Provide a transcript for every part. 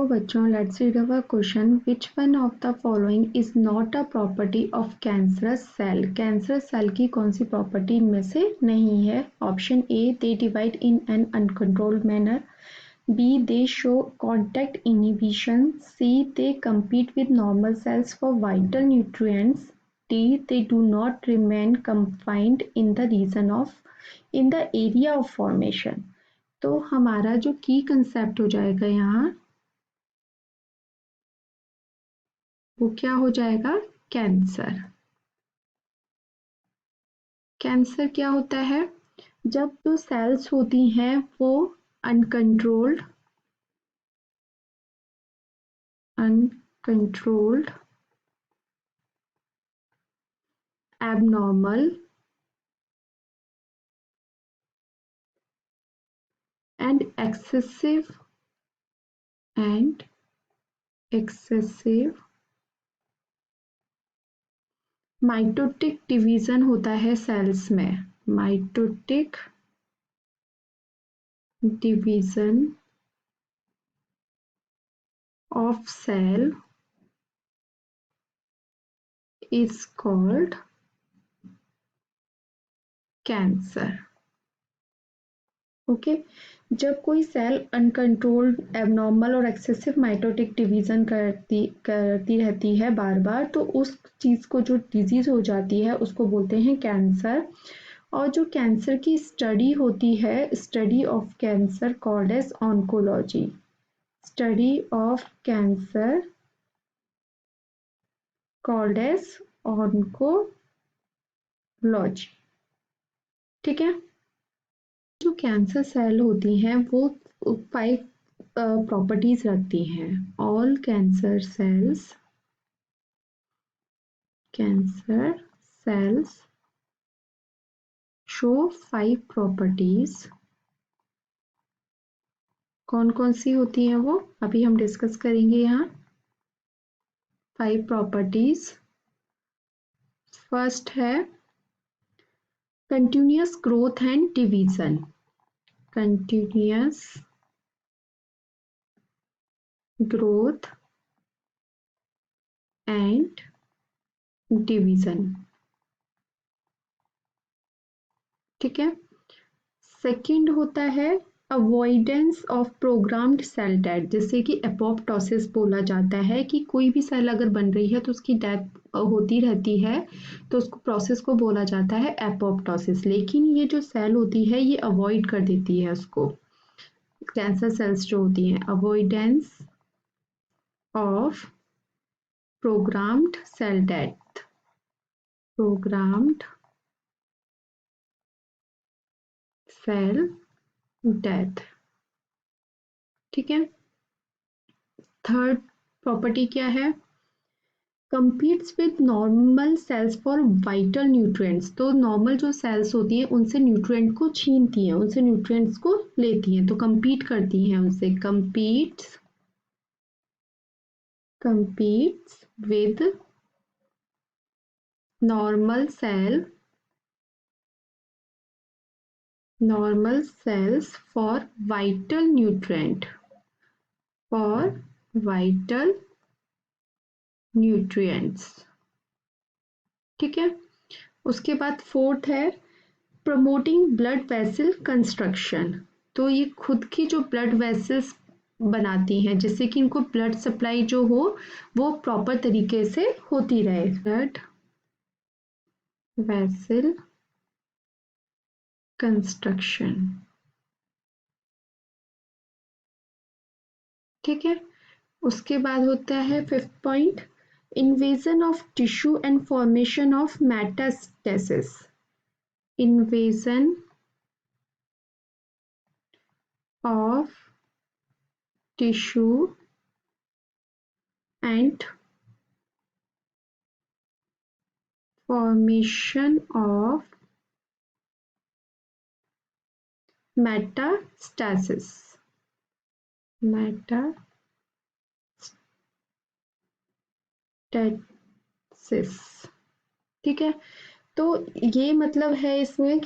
बच्चों, let's read our question. Which one of the following is not a property of cancerous cell? Cancerous cell की कौन सी property इनमें से नहीं है? Option A, they divide in an uncontrolled manner. B, they show contact inhibition. C, they compete with normal cells for vital nutrients. D, they do not remain confined in the area of formation. तो हमारा जो की concept हो जाएगा यहाँ, वो क्या हो जाएगा? कैंसर. कैंसर क्या होता है? जब जो सेल्स होती हैं वो uncontrolled abnormal and excessive mitotic division होता है सेल्स में. Mitotic division of cell is called cancer. Okay. जब कोई सेल अनकंट्रोल्ड एबनॉर्मल और एक्सेसिव माइटोटिक डिवीजन करती रहती है बार बार, तो उस चीज को जो डिजीज हो जाती है उसको बोलते हैं कैंसर. और जो कैंसर की स्टडी होती है, study of cancer called as oncology. Study of cancer called as oncology. ठीक है. जो कैंसर सेल होती हैं वो 5 प्रॉपर्टीज रखती हैं. All cancer cells show 5 properties. कौन कौन सी होती हैं वो अभी हम डिस्कस करेंगे यहाँ. 5 प्रॉपर्टीज. फर्स्ट है continuous growth and division. Continuous growth and division. ठीक है. सेकंड होता है avoidance of programmed cell death, जिससे कि एपोप्टोसिस बोला जाता है कि कोई भी सेल अगर बन रही है तो उसकी डेथ होती रहती है, तो उसको प्रोसेस को बोला जाता है एपोप्टोसिस. लेकिन ये जो सेल होती है ये अवॉइड कर देती है उसको. कैंसर सेल्स जो होती हैं, avoidance of programmed cell death. Programmed cell death. ठीक है. थर्ड प्रॉपर्टी क्या है? competes with normal cells for vital nutrients. तो नॉर्मल जो सेल्स होती हैं उनसे न्यूट्रिएंट को छीनती हैं, उनसे न्यूट्रिएंट्स को लेती हैं, तो compete करती हैं उनसे. competes with normal cells for vital nutrients. ठीक है. उसके बाद फोर्थ है प्रमोटिंग ब्लड वेसल कंस्ट्रक्शन. तो ये खुद की जो ब्लड वेसल्स बनाती हैं जिससे कि इनको ब्लड सप्लाई जो हो वो प्रॉपर तरीके से होती रहे. Blood vessel construction. ठीक है. उसके बाद होता है fifth point invasion of tissue and formation of metastasis. invasion of tissue and formation of metastasis. ठीक है. तो ये मतलब है इसमें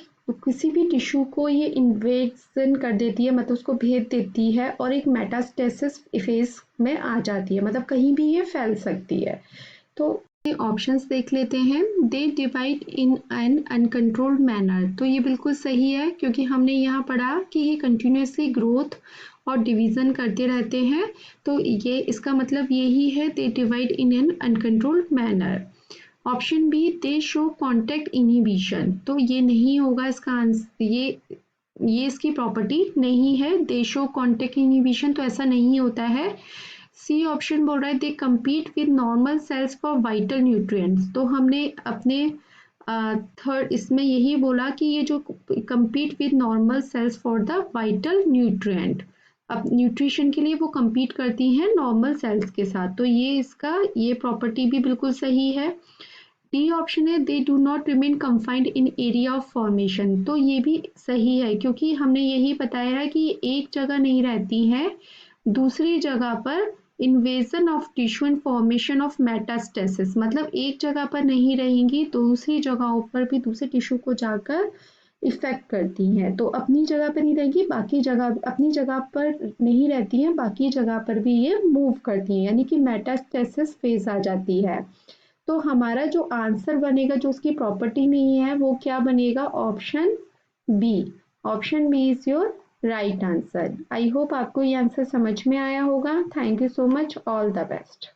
किसी भी टिश्यू को ये इन्वेजन कर देती है, मतलब उसको भेद देती है और एक मेटास्टेसिस फेज में आ जाती है, मतलब कहीं भी ये फैल सकती है। तो ऑप्शंस देख लेते हैं। दे divide in an uncontrolled manner, तो ये बिल्कुल सही है क्योंकि हमने यहाँ पढ़ा कि ये कंटिन्यूसली ग्रोथ और डिवीजन करते रहते हैं, तो ये इसका मतलब यही है, they divide in an uncontrolled manner. Option B, they show contact inhibition, तो ये नहीं होगा इसका आंसर, ये इसकी प्रॉपर्टी नहीं है, दे शो कॉन्टैक्ट इनहिबिशन, तो ऐसा नहीं होता है। सी ऑप्शन बोल रहा है दे compete with normal sales for vital nutrients, तो हमने अपने थर्ड इसमें यही बोला कि ये जो compete with normal sales for the vital nutrient, अब न्यूट्रिशन के लिए वो कम्पीट करती हैं नॉर्मल सेल्स के साथ, तो ये इसका ये प्रॉपर्टी भी बिल्कुल सही है। डी ऑप्शन है they do not remain confined in area of formation, तो ये भी सही है क्योंकि हमने यही बताया है कि एक जगह नहीं रहती हैं, दूसरी जगह पर invasion of tissue and formation of metastasis, मतलब एक जगह पर नहीं रहेंगी, दूसरी जगहों पर भी दूसरे टिश्यू को जाकर इफेक्ट करती हैं, तो अपनी जगह पर नहीं रहेगी, बाकी जगह अपनी जगह पर नहीं रहती हैं, बाकी जगह पर भी ये मूव करती हैं, यानी कि मेटास्टेसिस फेज आ जाती है। तो हमारा जो आंसर बनेगा, जो उसकी प्रॉपर्टी नहीं है, वो क्या बनेगा, option B. Option B is your right answer. I hope आपको ये आंसर समझ में आया होगा। Thank you so much, all the best.